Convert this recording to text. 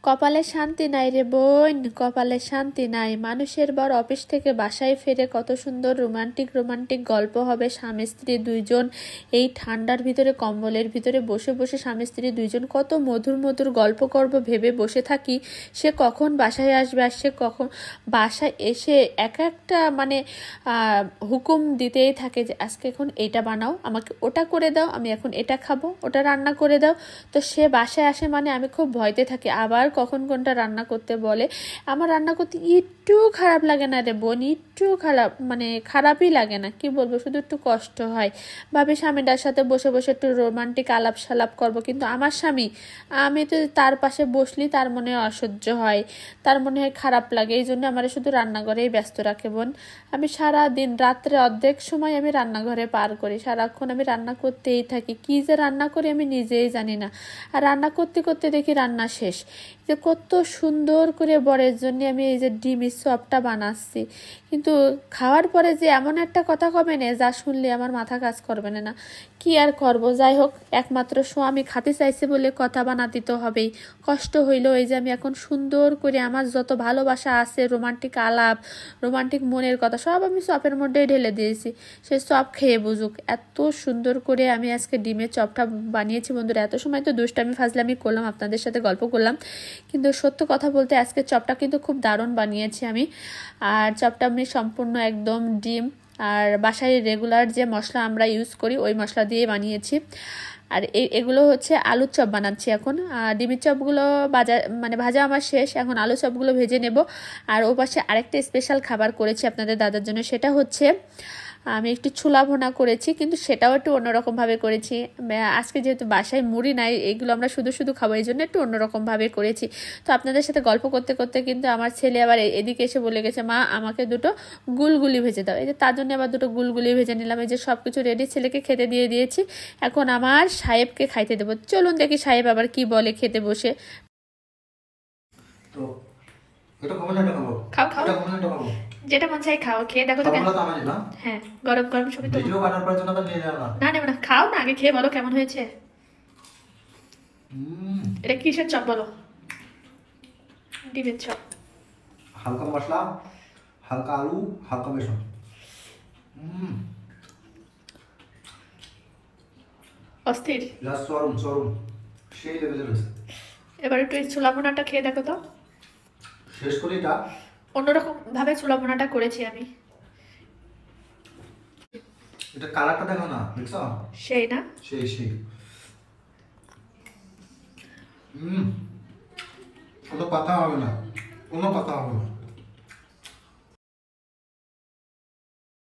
কপালে শান্তি নাই রে বোন, কপালে শান্তি নাই। মানুষের বর অফিস থেকে বাসায় ফিরে কত সুন্দর রোমান্টিক রোমান্টিক গল্প হবে স্বামী স্ত্রী দুইজন এই ঠান্ডার ভিতরে কম্বলের ভিতরে বসে বসে স্বামী স্ত্রী দুইজন কত মধুর মধুর গল্প করব ভেবে বসে থাকি সে কখন বাসায় আসবে আর সে কখন বাসায় এসে এক একটা মানে হুকুম দিতেই থাকে যে আজকে এখন এইটা বানাও, আমাকে ওটা করে দাও, আমি এখন এটা খাবো, ওটা রান্না করে দাও। তো সে বাসায় আসে মানে আমি খুব ভয়তে থাকি আবার কখন কোনটা রান্না করতে বলে। আমার রান্না করতে একটু খারাপ লাগে না রে বোন, একটু খারাপ মানে খারাপই লাগে না, কি বলবো, শুধু একটু কষ্ট হয়। ভাবি স্বামীটার সাথে বসে বসে একটু রোমান্টিক আলাপ সালাপ করবো, কিন্তু আমার স্বামী, আমি তো তার পাশে বসলি তার মনে অসহ্য হয়, তার মনে হয় খারাপ লাগে, এই জন্য আমার শুধু রান্নাঘরেই ব্যস্ত রাখে বোন। আমি সারা দিন রাত্রে অর্ধেক সময় আমি রান্নাঘরে পার করি, সারাক্ষণ আমি রান্না করতেই থাকি, কি যে রান্না করি আমি নিজেই জানি না। আর রান্না করতে করতে দেখি রান্না শেষ। যে কত সুন্দর করে বরের জন্য আমি এই যে ডিমের চপটা বানাচ্ছি, কিন্তু খাওয়ার পরে যে এমন একটা কথা কবে না যা শুনলে আমার মাথা কাজ করবে না। কি আর করব, যাই হোক, একমাত্র স্বামী খাতে চাইছে বলে কথা বানাতে তো হবেই। কষ্ট হইলো এই যে আমি এখন সুন্দর করে আমার যত ভালোবাসা আছে, রোমান্টিক আলাপ, রোমান্টিক মনের কথা সব আমি চপের মধ্যেই ঢেলে দিয়েছি, সে চপ খেয়ে বুঝুক। এত সুন্দর করে আমি আজকে ডিমের চপটা বানিয়েছি বন্ধুরা। এত সময় তো দুষ্টামি ফাজলামি করলাম, আপনাদের সাথে গল্প করলাম, কিন্তু সত্য কথা বলতে আজকে চপটা কিন্তু খুব দারুণ বানিয়েছি আমি। আর চপটা আমি সম্পূর্ণ একদম ডিম আর বাসায় রেগুলার যে মশলা আমরা ইউজ করি ওই মশলা দিয়ে বানিয়েছি। আর এগুলো হচ্ছে আলুর চপ বানাচ্ছি এখন। ডিমের চপগুলো ভাজা আমার শেষ, এখন আলু চপগুলো ভেজে নেব। আর ও পাশে আরেকটা স্পেশাল খাবার করেছি আপনাদের দাদার জন্য, সেটা হচ্ছে আমি একটু ছোলা ভুনা করেছি, কিন্তু সেটাও একটু অন্যরকমভাবে করেছি। আজকে যেহেতু বাসায় মুড়ি নাই, এগুলো আমরা শুধু শুধু খাবো, এই জন্য একটু অন্যরকমভাবে করেছি। তো আপনাদের সাথে গল্প করতে করতে কিন্তু আমার ছেলে আবার এদিকে এসে বলে গেছে, মা আমাকে দুটো গুলগুলি ভেজে দাও। এই যে তার জন্য আবার দুটো গুলগুলি ভেজে নিলাম। এই যে সব কিছু রেডি, ছেলেকে খেতে দিয়ে দিয়েছি, এখন আমার সাহেবকে খাইতে দেবো। চলুন দেখি সাহেব আবার কি বলে খেতে বসে। খাও খাও, যেটা মন চাই খাও, খেয়ে দেখো তো। হ্যাঁ, গরম গরম ছবি তো না নেব না, খাও না, আগে খেয়ে বলো কেমন হয়েছে। এটা কিসের চপ বলো? ডিমের চপ, হালকা মশলা, হালকা আলু, হালকা বেসন। অস্থির, চরম চরম সেই লেভেলের হয়েছে। এবার একটু এই ছোলা ভুনাটা খেয়ে দেখো তো। শেষ করি এটা অন্যরকম ভাবে ছোলা ভুনাটা করেছি আমি। এটা কালারটা দেখো না, দেখছো? সেই না, সেই সেই। কোনো কথা হবে না, কোনো কথা হবে না।